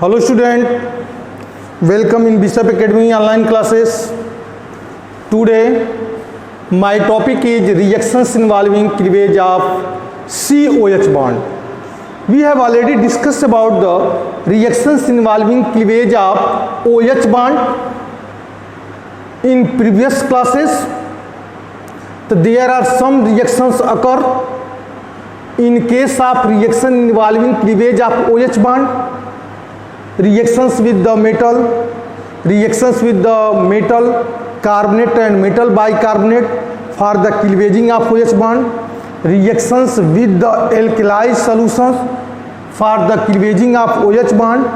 Hello student, welcome in Bishop Academy online classes. Today my topic is reactions involving cleavage of COH bond. We have already discussed about the reactions involving cleavage of OH bond in previous classes. So there are some reactions occur in case of reaction involving cleavage of OH bond. Reactions with the metal, reactions with the metal carbonate and metal bicarbonate for the cleavaging of OH bond, reactions with the alkali solutions for the cleavaging of OH bond.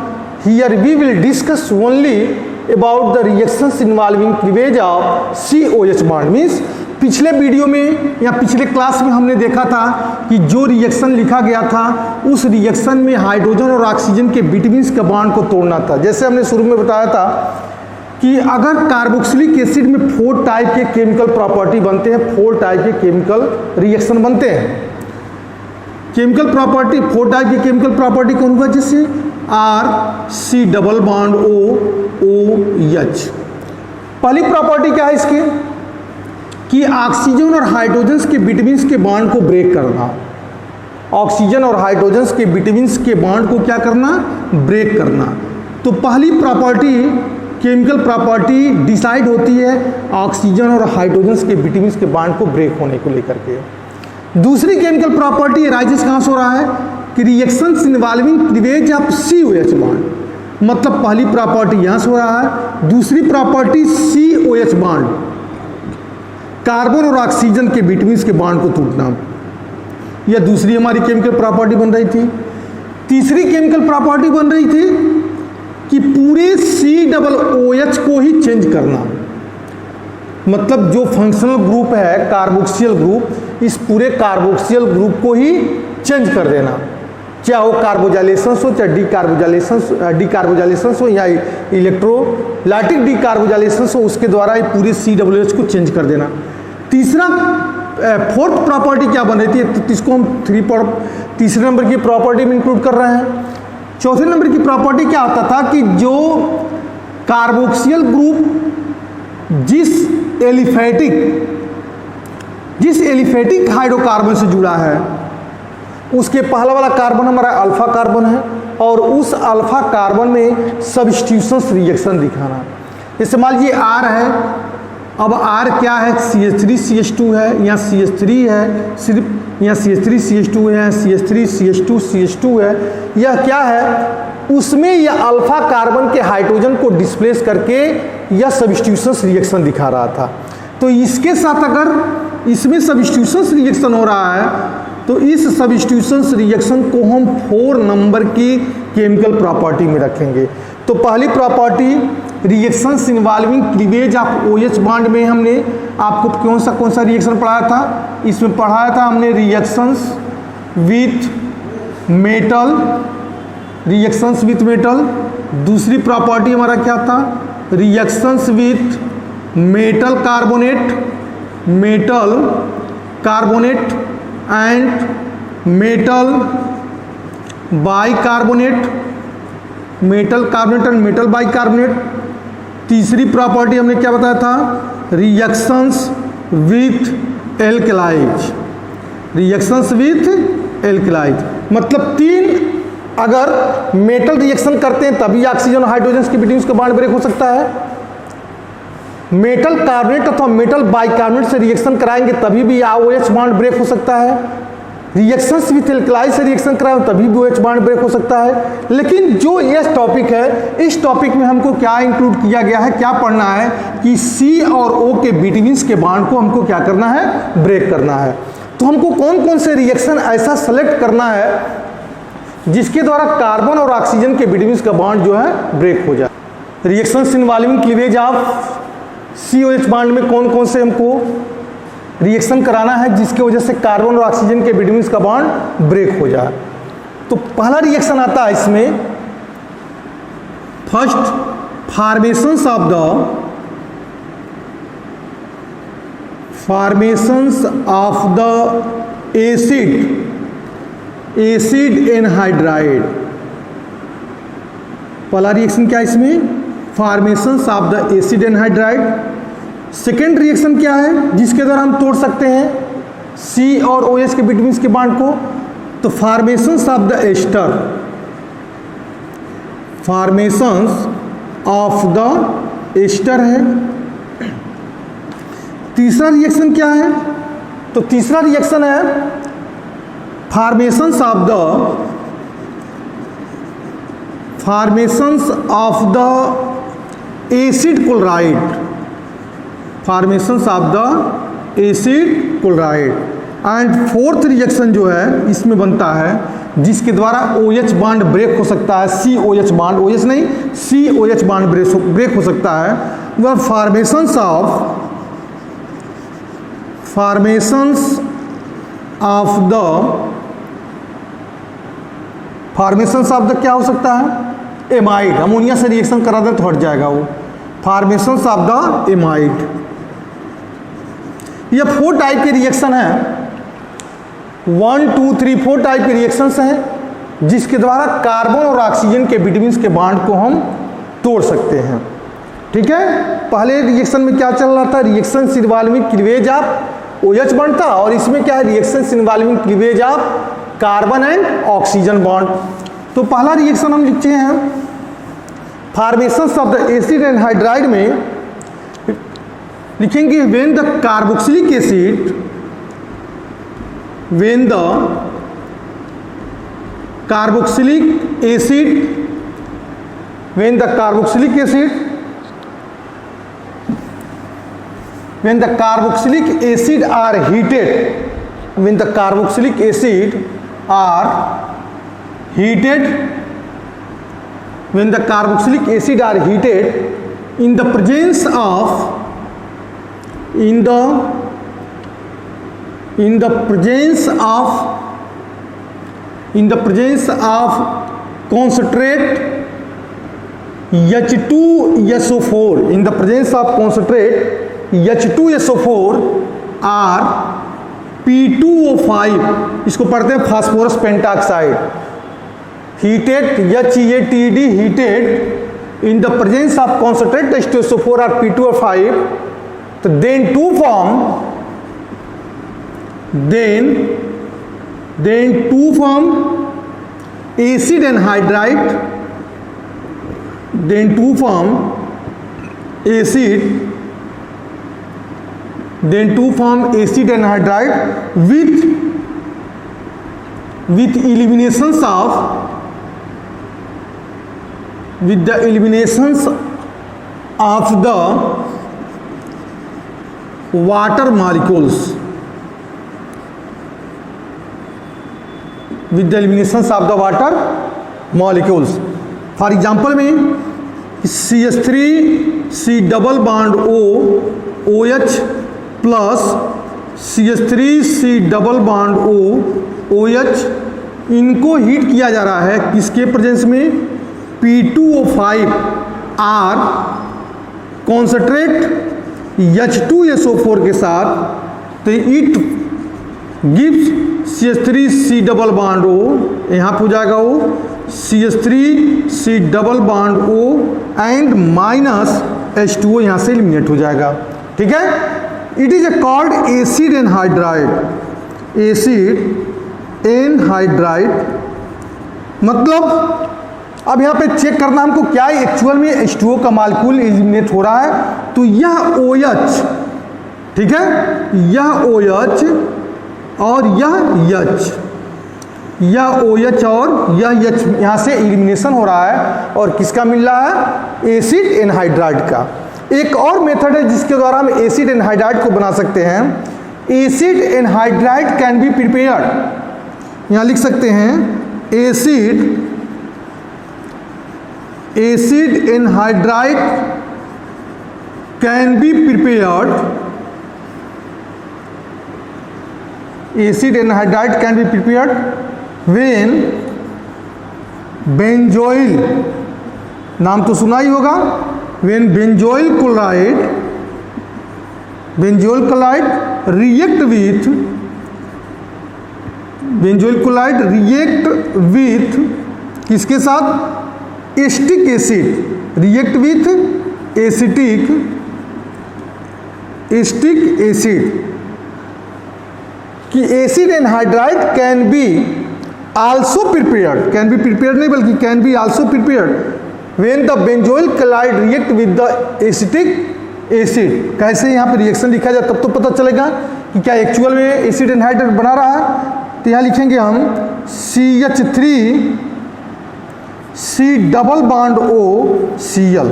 Here we will discuss only about the reactions involving cleavage of COH bond. Means पिछले video में या पिछले class में हमने देखा था कि जो रिएक्शन लिखा गया था उस रिएक्शन में हाइड्रोजन और ऑक्सीजन के बिटवीन के बॉन्ड को तोड़ना था। जैसे हमने शुरू में बताया था कि अगर कार्बोक्सिलिक एसिड में 4 टाइप के केमिकल प्रॉपर्टी बनते हैं, 4 टाइप के केमिकल रिएक्शन बनते हैं। केमिकल प्रॉपर्टी 4 टाइप की केमिकल प्रॉपर्टी कौन हुआ? जैसे RC डबल बॉन्ड OOH। पहली प्रॉपर्टी क्या है इसकी कि ऑक्सीजन और हाइड्रोजन के बिटवीन के बॉन्ड को ब्रेक करना। ऑक्सीजन और हाइड्रोजन के बिटवीन के बॉन्ड को क्या करना? ब्रेक करना। तो पहली प्रॉपर्टी केमिकल प्रॉपर्टी डिसाइड होती है ऑक्सीजन और हाइड्रोजन के बिटवीन के बॉन्ड को ब्रेक होने को लेकर के। दूसरी केमिकल प्रॉपर्टी राइजेस कहाँ से हो रहा है कि reactions involving cleavage of COH bond. मतलब पहली प्रॉपर्टी यहाँ से हो रहा है, दूसरी प्रॉपर्टी COH बॉन्ड कार्बन और ऑक्सीजन के बिटवीन के बॉन्ड को टूटना, यह दूसरी हमारी केमिकल प्रॉपर्टी बन रही थी। तीसरी केमिकल प्रॉपर्टी बन रही थी कि पूरे COOH को ही चेंज करना। मतलब जो फंक्शनल ग्रुप है कार्बोक्सियल ग्रुप, इस पूरे कार्बोक्सियल ग्रुप को ही चेंज कर देना, चाहे वो कार्बोजाइलेशंस हो, चाहे डीकार्बोजाइलेशंस हो या इलेक्ट्रोलाइटिक डीकार्बोजाइलेशंस हो, उसके द्वारा ये पूरे COOH को चेंज कर देना। तीसरा फोर्थ प्रॉपर्टी क्या बन रही थी, इसको हम तीसरे नंबर की प्रॉपर्टी में इंक्लूड कर रहे हैं। चौथे नंबर की प्रॉपर्टी क्या होता था कि जो कार्बोक्सियल ग्रुप जिस एलिफेटिक हाइड्रोकार्बन से जुड़ा है उसके पहला वाला कार्बन हमारा अल्फा कार्बन है और उस अल्फा कार्बन में सब्स्टिट्यूशन रिएक्शन दिखाना। जैसे मान लीजिए R है, अब R क्या है? CH3CH2 है, यहाँ CH3 है, सिर्फ यहाँ CH3CH2 है, CH3CH2CH2 है। यह क्या है? उसमें यह अल्फा कार्बन के हाइड्रोजन को डिस्प्लेस करके यह सब्स्टिट्यूशन रिएक्शन दिखा रहा था। तो इसके साथ अगर इसमें सब्स्टिट्यूशन रिएक्शन हो रहा है तो इस सब्स्टिट्यूशन रिएक्शन को हम 4 नंबर की केमिकल प्रॉपर्टी में रखेंगे। तो पहली property reactions involving cleavage of OH bond में हमने आपको कौन सा रिएक्शन पढ़ाया था? इसमें पढ़ाया था हमने reactions with metal, reactions with metal. दूसरी प्रॉपर्टी हमारा क्या था? Reactions with metal carbonate and metal bicarbonate, and metal bicarbonate. तीसरी प्रॉपर्टी हमने क्या बताया था? Reactions with alkalis. मतलब 3 अगर मेटल रिएक्शन करते हैं तभी ऑक्सीजन और हाइड्रोजन के बिटवीन का बॉन्ड ब्रेक हो सकता है। मेटल कार्बोनेट अथवा मेटल बाइकार्बोनेट से रिएक्शन कराएंगे तभी भी OH बॉन्ड ब्रेक हो सकता है। रिएक्शंस विथ एल्कलाइज से रिएक्शन कराएं तभी भी OH बॉन्ड ब्रेक हो सकता है। लेकिन जो ये टॉपिक है, इस टॉपिक में हमको क्या इंक्लूड किया गया है, क्या पढ़ना है कि C और O के बिटवीन के बॉन्ड को हमको क्या करना है? ब्रेक करना है। तो हमको कौन कौन से रिएक्शन ऐसा सेलेक्ट करना है जिसके द्वारा कार्बन और ऑक्सीजन के बिटवीन का बॉन्ड जो है ब्रेक हो जाए। Reactions involving cleavage of COH bond में कौन कौन से हमको रिएक्शन कराना है जिसकी वजह से कार्बन और ऑक्सीजन के बिटवीन का बॉन्ड ब्रेक हो जाए। तो पहला रिएक्शन आता है इसमें, first formations of the acid anhydride. पहला रिएक्शन क्या है इसमें, formation of the acid anhydride. Second reaction क्या है जिसके द्वारा हम तोड़ सकते हैं C और OH के बिटवीन के बॉन्ड को, तो formation of the ester, formation of the ester है। तीसरा रिएक्शन क्या है, तो तीसरा रिएक्शन है formation of the acid chloride, formation of the acid chloride. And fourth reaction जो है इसमें बनता है जिसके द्वारा OH बॉन्ड ब्रेक हो सकता है, COH बॉन्ड, OH नहीं COH बॉन्ड ब्रेक हो सकता है, वह फॉर्मेशन ऑफ द क्या हो सकता है, एमाइड। अमोनिया से रिएक्शन करा दे तो हट जाएगा वो, फॉर्मेशन ऑफ द एमाइड। ये 4 टाइप के रिएक्शन है, 1 2 3 4 टाइप के रिएक्शंस हैं जिसके द्वारा कार्बन और ऑक्सीजन के बिटवीन के बॉन्ड को हम तोड़ सकते हैं। ठीक है, पहले रिएक्शन में क्या चल रहा था, reaction involving cleavage of OH बनता, और इसमें क्या है, reaction involving cleavage of carbon and oxygen bond. तो पहला रिएक्शन हम लिखते हैं formation of the acid anhydride में लिखेंगे when the carboxylic acid, when the carboxylic acid are heated, when the carboxylic acid are heated, when the carboxylic acid are heated in the presence of concentrate H2SO4, in the presence of concentrate H2SO4 or P2O5, इसको पढ़ते हैं phosphorus पेंटाक्साइड, heated HEATD, heated in the presence of concentrate H2SO4 or P2O5, तो then two form acid anhydride, acid anhydride with the eliminations of the water molecules, with the eliminations of the water molecules. For example में CH3 C double bond O OH plus CH3 C double bond O OH, इनको heat किया जा रहा है किसके presence में, P2O5 और concentrate H2SO4 के साथ, तो it gives CH3 C double bond O, यहाँ पे हो जाएगा वो CH3 C double bond O and minus H2O यहाँ से एलिमिनेट हो जाएगा। ठीक है, it is called acid anhydride, मतलब अब यहाँ पे चेक करना हमको क्या है, एक्चुअल में H2O का मॉलिक्यूल एलिमिनेट हो रहा है, तो यह OH, ठीक है, यह OH और यह H, यह OH और यह H यहाँ से एलिमिनेशन हो रहा है, और किसका मिल रहा है, एसिड एनहाइड्राइड का। एक और मेथड है जिसके द्वारा हम एसिड एनहाइड्राइड को बना सकते हैं। Acid anhydride can be prepared, यहाँ लिख सकते हैं acid anhydride can be prepared, acid anhydride can be prepared when benzoyl, नाम तो सुना ही होगा, when benzoyl chloride react with, benzoyl chloride react with किसके साथ, acetic acid react with acetic acid कि acid anhydride can be also prepared, can be prepared नहीं बल्कि can be also prepared when the benzoyl chloride react with the acetic acid. कैसे यहाँ पे reaction लिखा जाए तब तो पता चलेगा कि क्या एक्चुअल में एसिड एनहाइड्राइड बना रहा है। तो यहाँ लिखेंगे हम CH3 C double bond O Cl।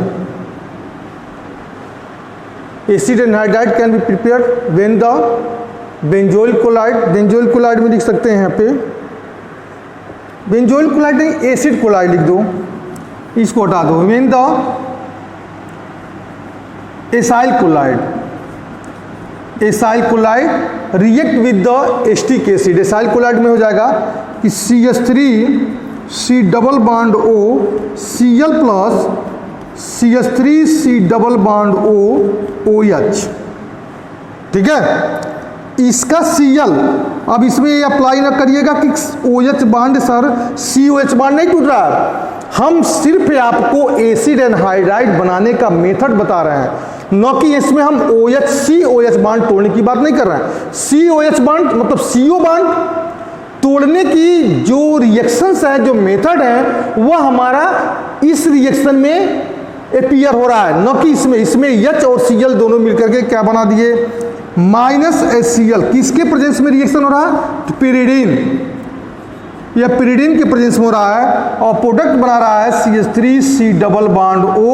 Acid anhydride can be prepared when the benzoyl chloride में लिख सकते हैं यहाँ पे बेंजोइल क्लोराइड नहीं, एसिड क्लोराइड लिख दो, इसको हटा दो। When the acyl chloride react with the acetic acid. Acyl chloride में हो जाएगा कि CH3 C double bond O Cl plus CH3 C double bond O OH। ठीक है, इसका Cl अब इसमें अप्लाई ना करिएगा कि OH bond sir COH bond नहीं टूट रहा है। हम सिर्फ आपको एसिड एनहाइड्राइड बनाने का मेथड बता रहे हैं, न कि इसमें हम COH बॉन्ड तोड़ने की बात नहीं कर रहे हैं। COH बॉन्ड मतलब CO बॉन्ड तोड़ने की जो रिएक्शंस है, जो मेथड है, वह हमारा इस रिएक्शन में अपीयर हो रहा है, न कि इसमें H और Cl दोनों मिलकर के क्या बना दिए -HCl। किसके प्रेजेंस में रिएक्शन हो रहा है? पिरिडीन, यह पिरिडीन के प्रेजेंस में हो रहा है और प्रोडक्ट बना रहा है CH3 C double bond O।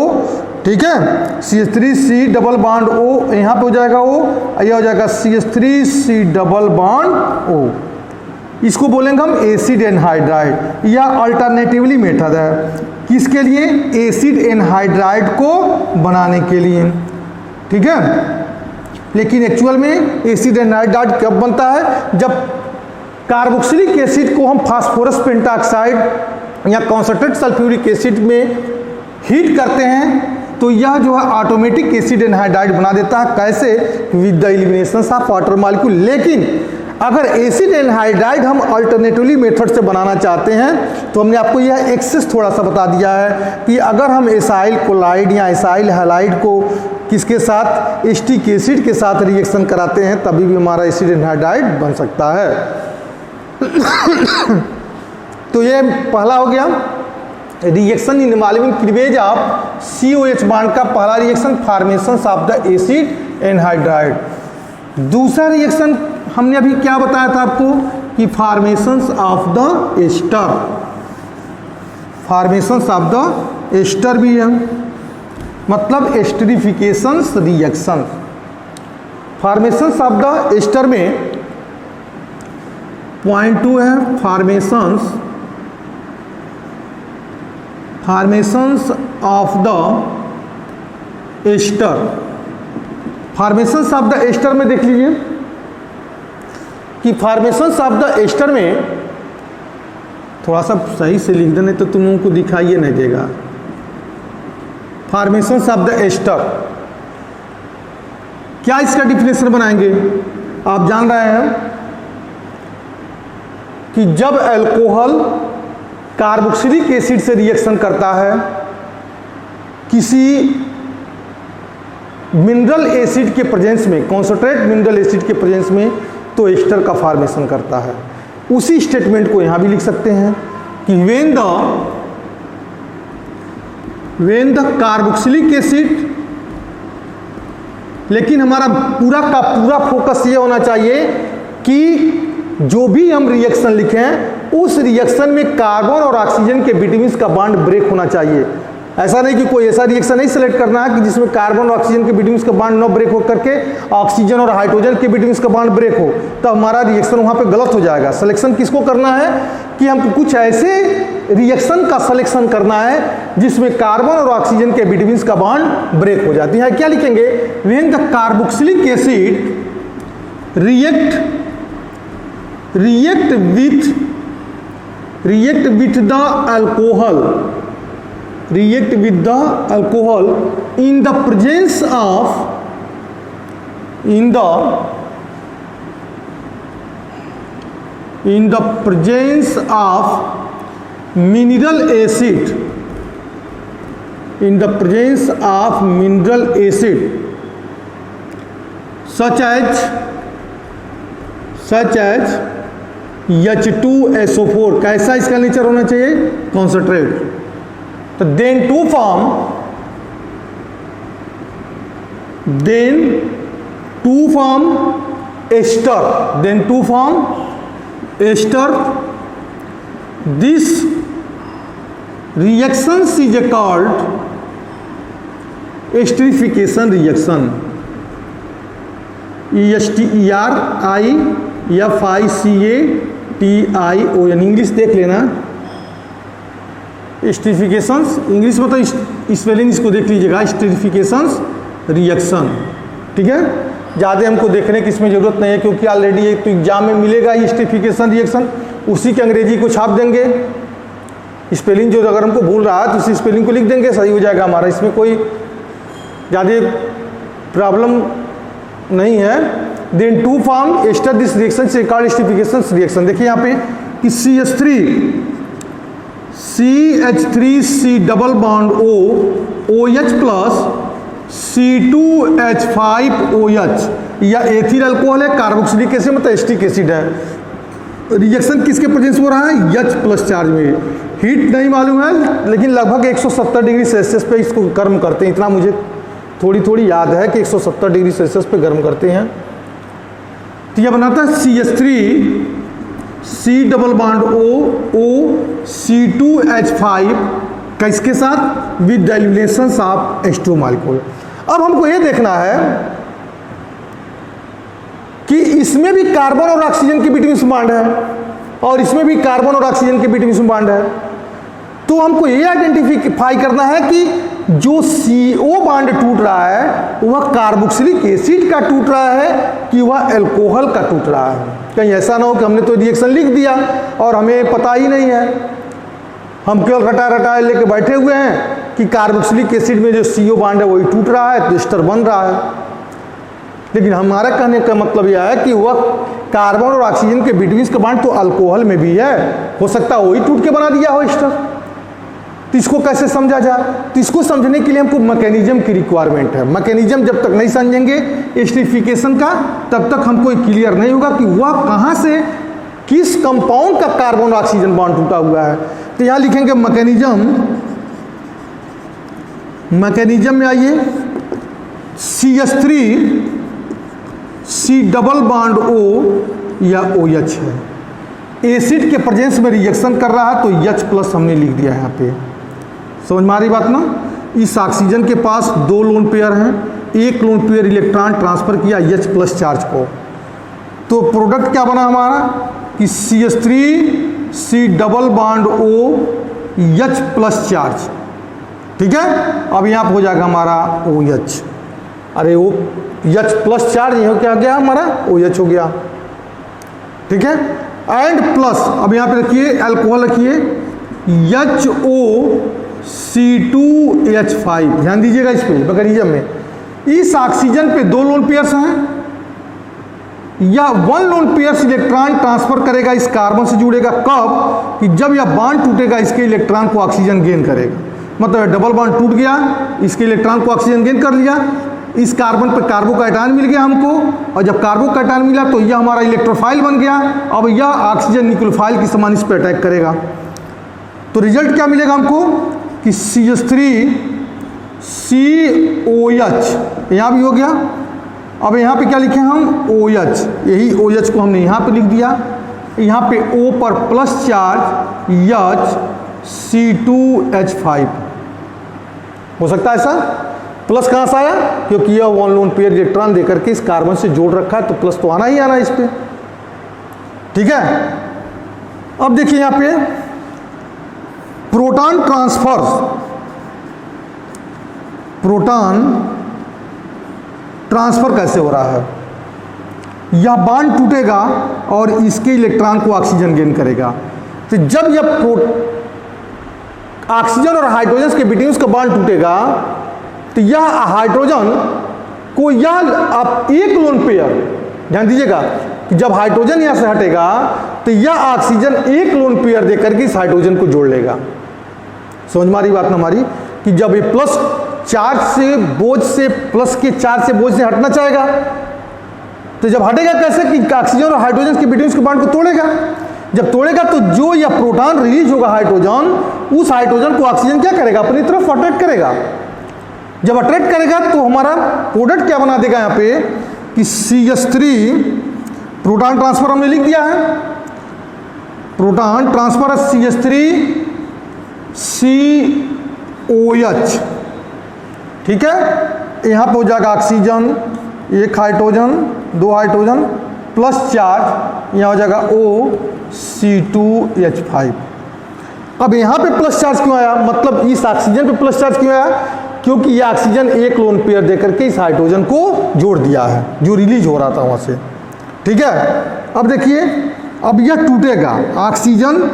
ठीक है, CH3 C double bond O यहाँ पे हो जाएगा O, यह हो जाएगा CH3 C double bond O। इसको बोलेंगे हम एसिड एनहाइड्राइड या अल्टरनेटिवली मेथड है। किसके लिए? एसिड एनहाइड्राइड को बनाने के लिए। ठीक है, लेकिन एक्चुअल में एसिड एनहाइड्राइड कब बनता है? जब कार्बोक्सिलिक एसिड को हम फास्फोरस पेंटाऑक्साइड या कॉन्सनट्रेट सल्फ्यूरिक एसिड में हीट करते हैं तो यह जो है ऑटोमेटिक एसिड एनहाइड्राइड बना देता है। कैसे? With the elimination of water molecule. लेकिन अगर एसिड एनहाइड्राइड हम अल्टरनेटिवली मेथड से बनाना चाहते हैं तो हमने आपको यह एक्सेस थोड़ा सा बता दिया है कि अगर हम एसाइल क्लोराइड या एसाइल हैलाइड को किसके साथ? एसिटिक एसिड के साथ रिएक्शन कराते हैं तभी भी हमारा एसिड एनहाइड्राइड बन सकता है। तो ये पहला हो गया reaction involving cleavage of COH bond का पहला reaction, formation of the acid anhydride. दूसरा रिएक्शन हमने अभी क्या बताया था आपको कि formation of the ester, formation of the ester भी है, मतलब esterification reaction. Formation of the ester में पॉइंट 2 है formations of the ester. Formations of the ester में देख लीजिए कि फॉर्मेशंस ऑफ द एस्टर में थोड़ा सा सही से लिख देने तो तुम लोगों को दिखाइए नहीं देगा। फॉर्मेशंस ऑफ द एस्टर, क्या इसका डिफिनेशन बनाएंगे? आप जान रहे हैं कि जब अल्कोहल कार्बोक्सिलिक एसिड से रिएक्शन करता है किसी मिनरल एसिड के प्रेजेंस में, कॉन्सनट्रेट मिनरल एसिड के प्रेजेंस में, तो एस्टर का फॉर्मेशन करता है। उसी स्टेटमेंट को यहां भी लिख सकते हैं कि व्हेन द कार्बोक्सिलिक एसिड, लेकिन हमारा पूरा का पूरा फोकस ये होना चाहिए कि जो भी हम रिएक्शन लिखें उस रिएक्शन में कार्बन और ऑक्सीजन के बिटवीन का बॉन्ड ब्रेक होना चाहिए। ऐसा नहीं कि कोई ऐसा रिएक्शन नहीं सेलेक्ट करना है कि जिसमें कार्बन और ऑक्सीजन के बिटवीन का बॉन्ड न ब्रेक हो करके ऑक्सीजन और हाइड्रोजन के बिटवीन का बॉन्ड ब्रेक हो, तो हमारा रिएक्शन वहाँ पे गलत हो जाएगा। सिलेक्शन किसको करना है कि हमको कुछ ऐसे रिएक्शन का सिलेक्शन करना है जिसमें कार्बन और ऑक्सीजन के बिटवीन का बॉन्ड ब्रेक हो जाती है। क्या लिखेंगे? When the carboxylic acid react with the alcohol in the presence of mineral acid in the presence of mineral acid such as H2SO4, कैसा इसका नेचर होना चाहिए? कॉन्सेंट्रेट। तो then to form ester, this reactions is called esterification reaction, ESTERIFICATION, English देख लेना। एस्टेरिफिकेशंस English में तो spelling इसको देख लीजिएगा, एस्टेरिफिकेशंस रिएक्शन। ठीक है, ज़्यादा हमको देखने की इसमें ज़रूरत नहीं है, क्योंकि ऑलरेडी एक तो एग्जाम में मिलेगा एस्टेरिफिकेशन रिएक्शन, उसी के अंग्रेजी को छाप देंगे। स्पेलिंग जो अगर हमको भूल रहा है तो उसी स्पेलिंग को लिख देंगे, सही हो जाएगा हमारा, इसमें कोई ज़्यादा प्रॉब्लम नहीं है। Then to form ester this reaction से कॉल्ड एस्टेरिफिकेशन रिएक्शन। देखिए यहाँ पे कि CH3C double bond O OH plus C2H5OH, या एथिल अल्कोहल है, कार्बोक्सिलिक एसिड मतलब एस्टिक एसिड है। रिएक्शन किसके प्रेजेंस हो रहा है? H प्लस चार्ज में। हीट नहीं मालूम है, लेकिन लगभग 170 डिग्री सेल्सियस पे इसको गर्म करते हैं, इतना मुझे थोड़ी याद है कि 170 डिग्री सेल्सियस पे गर्म करते हैं। तो यह बनाता है CH3C double bond O C2H5 किसके साथ? With dilution of H2 molecule. अब हमको ये देखना है कि इसमें भी कार्बन और ऑक्सीजन के बीच बॉन्ड है, और इसमें भी कार्बन और ऑक्सीजन के बीच बॉन्ड है। तो हमको ये आइडेंटिफाई करना है कि जो CO बॉन्ड टूट रहा है वह कार्बोक्सिलिक एसिड का टूट रहा है कि वह अल्कोहल का टूट रहा है। कहीं ऐसा ना हो कि हमने तो रिएक्शन लिख दिया और हमें पता ही नहीं है, हम केवल रटा लेके बैठे हुए हैं कि कार्बोक्सिलिक एसिड में जो CO बॉन्ड है वही टूट रहा है तो एस्टर बन रहा है। लेकिन हमारा कहने का मतलब यह है कि वह कार्बन और ऑक्सीजन के बीच का बॉन्ड तो अल्कोहल में भी है, हो सकता है वही टूट के बना दिया हो एस्टर। तो इसको कैसे समझा जाए? तो इसको समझने के लिए हमको मैकेनिज्म की रिक्वायरमेंट है। मैकेनिज्म जब तक नहीं समझेंगे एस्टेरिफिकेशन का, तब तक हमको क्लियर नहीं होगा कि वह कहाँ से किस कंपाउंड का कार्बन ऑक्सीजन बॉन्ड टूटा हुआ है। तो यहाँ लिखेंगे मैकेनिज्म में आइए, CH3C डबल बॉन्ड O या OH है, एसिड के प्रेजेंस में रिएक्शन कर रहा है तो H प्लस हमने लिख दिया है यहाँ पे। समझ में आ रही बात ना? इस ऑक्सीजन के पास 2 लोन पेयर हैं, एक लोन पेयर इलेक्ट्रॉन ट्रांसफर किया H प्लस चार्ज को, तो प्रोडक्ट क्या बना हमारा कि CH3C double bond O H plus charge. ठीक है, अब यहाँ पर हो जाएगा हमारा OH। अरे वो H प्लस चार्ज यहाँ क्या गया हमारा OH हो गया। ठीक है, एंड प्लस अब यहाँ पे रखिए अल्कोहल रखिए HOC2H5। ध्यान दीजिएगा इस पे मैकेनिज्म में, इस ऑक्सीजन पे 2 लोन पेयर्स हैं या 1 लोन पेयर्स इलेक्ट्रॉन ट्रांसफर करेगा, इस कार्बन से जुड़ेगा। कब? कि जब यह बॉन्ड टूटेगा इसके इलेक्ट्रॉन को ऑक्सीजन गेन करेगा, मतलब डबल बॉन्ड टूट गया, इसके इलेक्ट्रॉन को ऑक्सीजन गेन कर लिया, इस कार्बन पर कार्बोकैटायन मिल गया हमको, और जब कार्बोकैटायन मिला तो यह हमारा इलेक्ट्रोफाइल बन गया। अब यह ऑक्सीजन न्यूक्लियोफाइल के समान इस पर अटैक करेगा, तो रिजल्ट क्या मिलेगा हमको कि CH3COH यहाँ भी हो गया। अब यहाँ पे क्या लिखे हम OH, यही OH को हमने यहाँ पे लिख दिया, यहाँ पे O पर प्लस चार्ज H C2H5 हो सकता है ऐसा। प्लस कहाँ से आया? क्योंकि यह 1 लोन पेयर इलेक्ट्रॉन देकर के इस कार्बन से जोड़ रखा है, तो प्लस तो आना ही आना इस पे। ठीक है, अब देखिए यहाँ पे प्रोटॉन ट्रांसफर कैसे हो रहा है? यह बॉन्ड टूटेगा और इसके इलेक्ट्रॉन को ऑक्सीजन गेन करेगा। तो जब यह ऑक्सीजन और हाइड्रोजन के बीच का बॉन्ड टूटेगा तो यह हाइड्रोजन को यह आप एक लोन पेयर, ध्यान दीजिएगा कि जब हाइड्रोजन यहां से हटेगा तो यह ऑक्सीजन एक लोन पेयर देकर के इस हाइड्रोजन को जोड़ लेगा। समझ मारी बात ना हमारी कि जब ये प्लस चार्ज से बोझ से प्लस के चार्ज से बोझ से हटना चाहेगा, तो जब हटेगा कैसे कि ऑक्सीजन और हाइड्रोजन के बीच के बॉन्ड को तोड़ेगा। जब तोड़ेगा तो जो यह प्रोटॉन रिलीज होगा हाइड्रोजन, उस हाइड्रोजन को ऑक्सीजन क्या करेगा, अपनी तरफ अट्रैक्ट करेगा। जब अट्रैक्ट करेगा तो हमारा प्रोडक्ट क्या बना देगा यहाँ पे कि CH3 प्रोटॉन ट्रांसफर हमने लिख दिया है, प्रोटॉन ट्रांसफर CH3 COH, ठीक है। यहाँ पे हो जाएगा ऑक्सीजन, एक हाइड्रोजन, दो हाइड्रोजन प्लस चार्ज, यहाँ हो जाएगा OC2H5। अब यहाँ पे प्लस चार्ज क्यों आया, मतलब इस ऑक्सीजन पे प्लस चार्ज क्यों आया, क्योंकि ये ऑक्सीजन एक लोन पेयर देकर के इस हाइड्रोजन को जोड़ दिया है जो रिलीज हो रहा था वहाँ से, ठीक है। अब देखिए, अब यह टूटेगा, ऑक्सीजन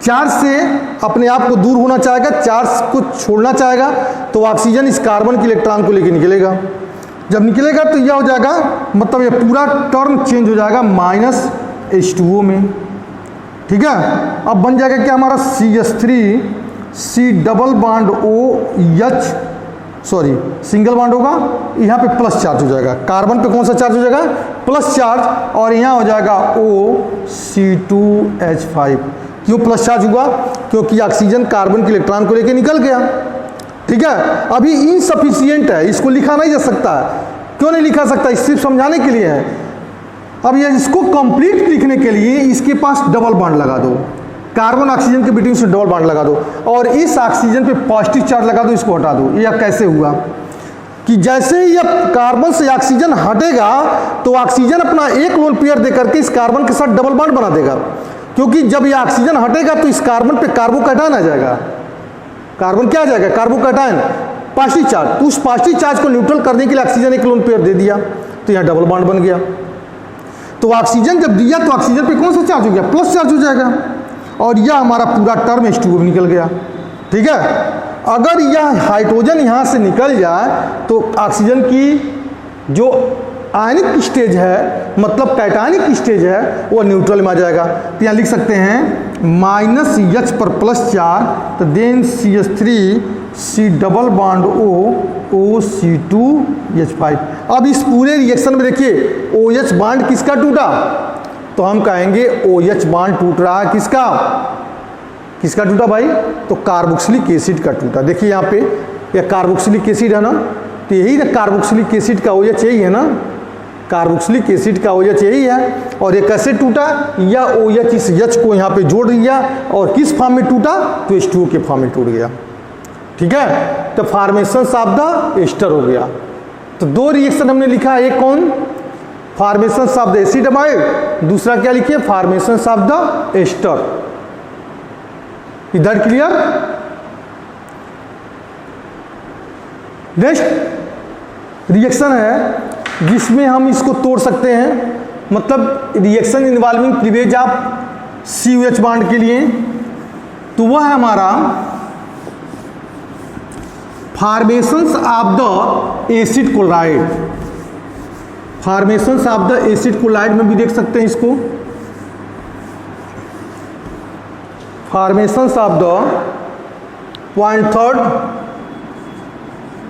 चार्ज से अपने आप को दूर होना चाहेगा, चार्ज को छोड़ना चाहेगा, तो ऑक्सीजन इस कार्बन के इलेक्ट्रॉन को लेकर निकलेगा। जब निकलेगा तो यह हो जाएगा, मतलब ये पूरा टर्म चेंज हो जाएगा -H2O में, ठीक है। अब बन जाएगा क्या हमारा CH3 C double bond OH, sorry single bond होगा, यहाँ पे प्लस चार्ज हो जाएगा, कार्बन पे कौन सा चार्ज हो जाएगा, प्लस चार्ज, और यहाँ हो जाएगा OC2H5। क्यों प्लस चार्ज हुआ, क्योंकि ऑक्सीजन कार्बन के इलेक्ट्रॉन को लेकर निकल गया, ठीक है। अभी इनसफिशिएंट है, इसको लिखा नहीं जा सकता है। क्यों नहीं लिखा सकता, इस सिर्फ समझाने के लिए है। अब ये इसको कंप्लीट लिखने के लिए इसके पास डबल बॉन्ड लगा दो, कार्बन ऑक्सीजन के बीच में डबल बॉन्ड लगा दो, और इस ऑक्सीजन पे पॉजिटिव चार्ज लगा दो, इसको हटा दो। यह कैसे हुआ कि जैसे ही यह कार्बन से ऑक्सीजन हटेगा तो ऑक्सीजन अपना एक लोन पेयर देकर के इस कार्बन के साथ डबल बॉन्ड बना देगा, क्योंकि जब यह ऑक्सीजन हटेगा तो इस कार्बन पे कार्बोकैटायन आ जाएगा। कार्बन क्या आ जाएगा, कार्बोकैटायन, पॉजिटिव चार्ज। तो उस पॉजिटिव चार्ज को न्यूट्रल करने के लिए ऑक्सीजन एक लोन पेयर दे दिया, तो यहाँ डबल बॉन्ड बन गया। तो ऑक्सीजन जब दिया तो ऑक्सीजन पे कौन सा चार्ज हो गया, प्लस चार्ज हो जाएगा, और यह हमारा पूरा टर्म H2O निकल गया, ठीक है। अगर यह हाइड्रोजन यहाँ से निकल जाए तो ऑक्सीजन की जो आयनिक स्टेज है, मतलब कैटायनिक स्टेज है, वो न्यूट्रल में आ जाएगा। तो यहाँ लिख सकते हैं -H पर प्लस चार्ज, तो then CH3 C double bond OC2H5। अब इस पूरे रिएक्शन में देखिए OH बॉन्ड किसका टूटा, तो हम कहेंगे OH बॉन्ड टूट रहा है किसका, किसका टूटा भाई, तो कार्बोक्सिलिक एसिड का टूटा। देखिए यहाँ पे यह कार्बोक्सिलिक एसिड है ना, तो यही ना कार्बोक्सिलिक एसिड का OH यही है ना, कार्बोक्सिलिक एसिड का OH यही है। और ये कैसे टूटा, या OH इस H को यहाँ पे जोड़ दिया, और किस फॉर्म में टूटा, तो H2O के फॉर्म में टूट गया, ठीक है। तो फॉर्मेशन ऑफ द एस्टर हो गया। तो दो रिएक्शन हमने लिखा, एक कौन, formation of the acid amide, दूसरा क्या लिखिए, फॉर्मेशन ऑफ द एस्टर। इधर क्लियर। नेक्स्ट रिएक्शन है जिसमें हम इसको तोड़ सकते हैं, मतलब reaction involving cleavage of COH bond के लिए, तो वह है हमारा formations of the acid chloride. Formations of the acid chloride में भी देख सकते हैं इसको, formations of the point third,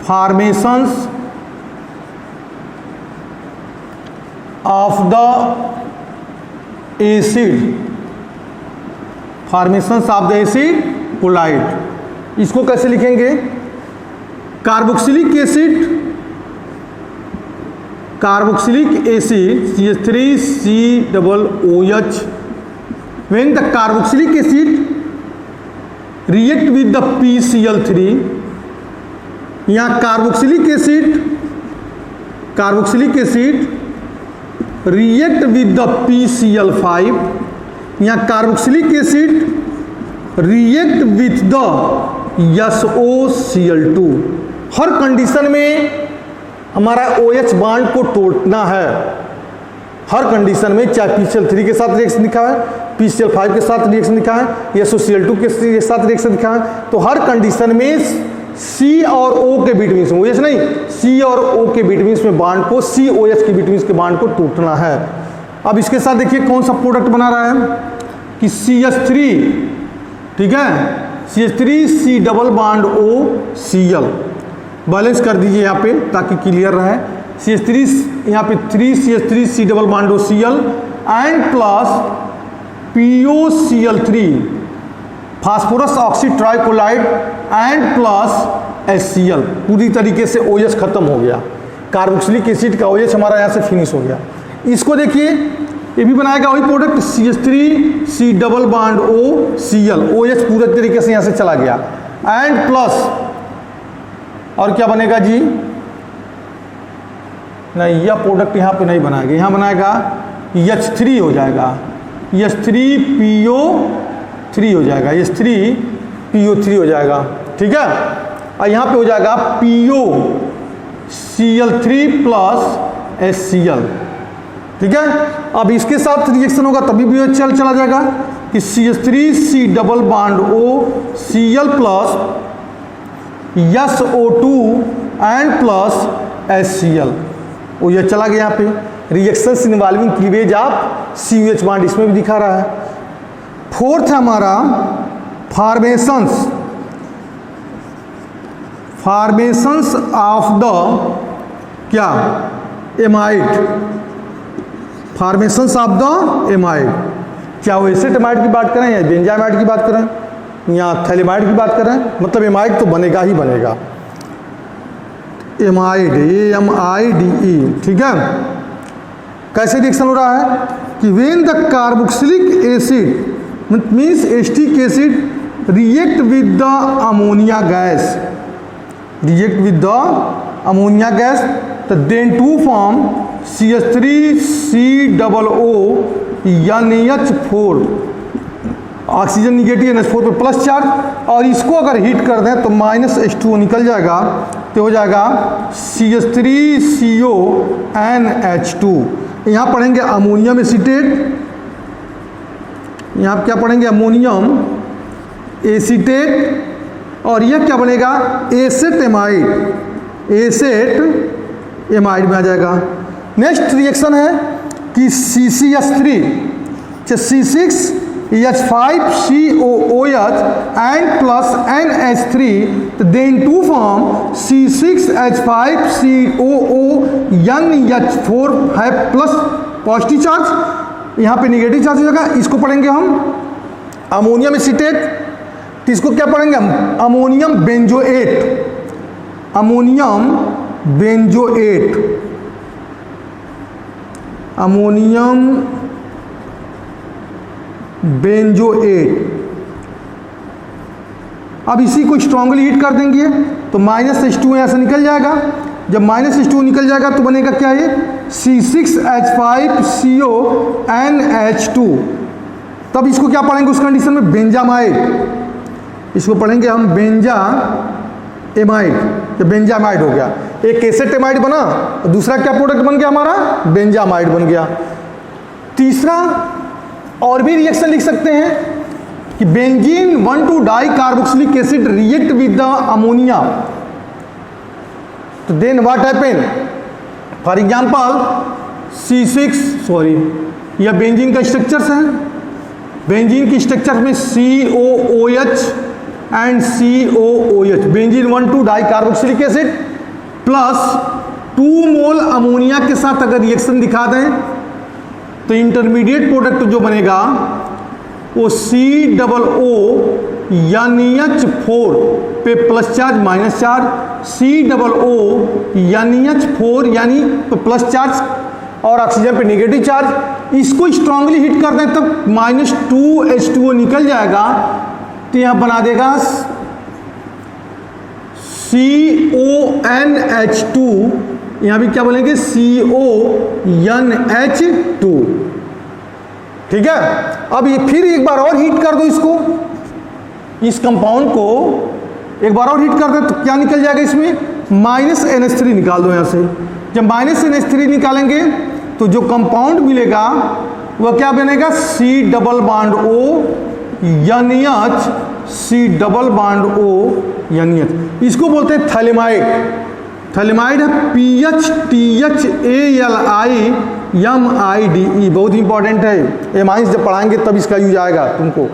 formations of the acid, formations of the acid chloride. इसको कैसे लिखेंगे, carboxylic acid, carboxylic acid CH3COOH, when the carboxylic acid react with the PCl3, यहाँ carboxylic acid react with the PCl5, यहाँ carboxylic acid react with the SOCl2। Her condition में हमारा OH bond को तोड़ना है, हर कंडीशन में, चाहे PCl3 के साथ रिएक्शन दिखा है, PCl5 के साथ रिएक्शन दिखा है, या SOCl2 के साथ रिएक्शन दिखा है, तो हर कंडीशन में C और O के बीच में, OH नहीं, C और O के बीच में बॉन्ड को, COH के बीच के बॉन्ड को टूटना है। अब इसके साथ देखिए कौन सा प्रोडक्ट बना रहा है कि CH3, ठीक है, CH3C double bond OCl, balance कर दीजिए यहाँ पे ताकि क्लियर रहे। CH3 यहाँ पे 3CH3C double bond OCl and plus POCl3 phosphorus oxytrichloride and plus HCl। पूरी तरीके से OH खत्म हो गया, कार्बोक्सिलिक एसिड का OH हमारा यहाँ से फिनिश हो गया। इसको देखिए, ये भी बनाएगा वही product CH3C double bond OCl, OH पूरे तरीके से यहाँ से चला गया एंड प्लस, और क्या बनेगा जी, नहीं यह प्रोडक्ट यहाँ पे नहीं बनाएगा, यहाँ बनाएगा H3 हो जाएगा, H3PO3 हो जाएगा, H3PO3 हो जाएगा, ठीक है। और यहाँ पे हो जाएगा POCl3 प्लस HCl, ठीक है। अब इसके साथ रिएक्शन होगा तभी भी चला जाएगा कि CH3C double bond OCl plus SO2 and plus HCl, वो ये चला गया यहाँ पे। Reactions involving cleavage of COH bond इसमें भी दिखा रहा है। फोर्थ है हमारा फॉर्मेशंस ऑफ द क्या amide, formations of the amide, क्या वो एसिड एमाइड की बात करें या बेंजामाइड की बात करें या थैलेमाइड की बात करें, मतलब एमाइड तो बनेगा ही बनेगा, एमाइड AMIDE, ठीक है। कैसे रिएक्शन हो रहा है कि when the carboxylic acid means acetic acid react with the ammonia gas, तो then to form CH3COO NH4, oxygen negative NH4 पर प्लस चार्ज, और इसको अगर हीट कर दें तो -H2O निकल जाएगा, तो हो जाएगा CH3CO NH2। यहाँ पढ़ेंगे अमोनियम एसीटेट, यहाँ क्या पढ़ेंगे अमोनियम एसीटेट, और यह क्या बनेगा एसेट एमाइड में आ जाएगा। नेक्स्ट रिएक्शन है कि CCH3 C6H5COOH and plus NH3, then to form C6H5COO NH4 है प्लस पॉजिटिव चार्ज, यहाँ पे निगेटिव चार्ज हो जाएगा। इसको पढ़ेंगे हम अमोनियम एसीटेट, तो इसको क्या पढ़ेंगे हम अमोनियम बेंजोएट, अब इसी को स्ट्रांगली हीट कर देंगे तो -H2 यहाँ से निकल जाएगा। जब -H2 निकल जाएगा तो बनेगा क्या है C6H5CO NH2। तब इसको क्या पढ़ेंगे उस कंडीशन में बेंजामाइड, इसको पढ़ेंगे हम बेंजामाइड, तो बेंजामाइड हो गया। एक एसेट एमाइड बना, दूसरा क्या प्रोडक्ट बन गया हमारा बेंजामाइड बन गया। तीसरा और भी रिएक्शन लिख सकते हैं कि benzene 1,2 dicarboxylic acid react with the ammonia, तो then what happen, for example यह बेंजीन का स्ट्रक्चर्स है, बेंजीन की स्ट्रक्चर में COOH and COOH, benzene 1,2 dicarboxylic acid plus 2 mole ammonia के साथ अगर रिएक्शन दिखा दें तो इंटरमीडिएट प्रोडक्ट जो बनेगा वो COO पे plus charge minus charge, COO यानी प्लस चार्ज और ऑक्सीजन पे नेगेटिव चार्ज। इसको स्ट्रांगली हीट कर दें तब -2H2O निकल जाएगा, तो यहाँ बना देगा CONH2, यहाँ भी क्या बोलेंगे CONH2, ठीक है। अब ये फिर एक बार और हीट कर दो इसको, इस कंपाउंड को एक बार और हीट कर दो तो क्या निकल जाएगा इसमें -NH3 निकाल दो यहाँ से। जब -NH3 निकालेंगे तो जो कंपाउंड मिलेगा वह क्या बनेगा C double bond O NH, C double bond O NH, इसको बोलते हैं थैलेमाइड। थैलेमाइड है PHTHALIMIDE, बहुत इंपॉर्टेंट है, एमाइंस जब पढ़ाएंगे तब इसका यूज आएगा तुमको।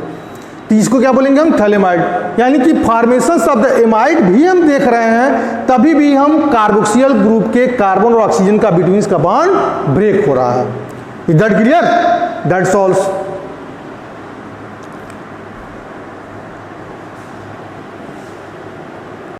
तो इसको क्या बोलेंगे हम, थैलेमाइड। यानी कि फॉर्मेशन ऑफ द एमाइड भी हम देख रहे हैं, तभी भी हम कार्बोक्सिल ग्रुप के कार्बन और ऑक्सीजन का बिटवीन का बॉन्ड ब्रेक हो रहा है। Is that clear? That's all.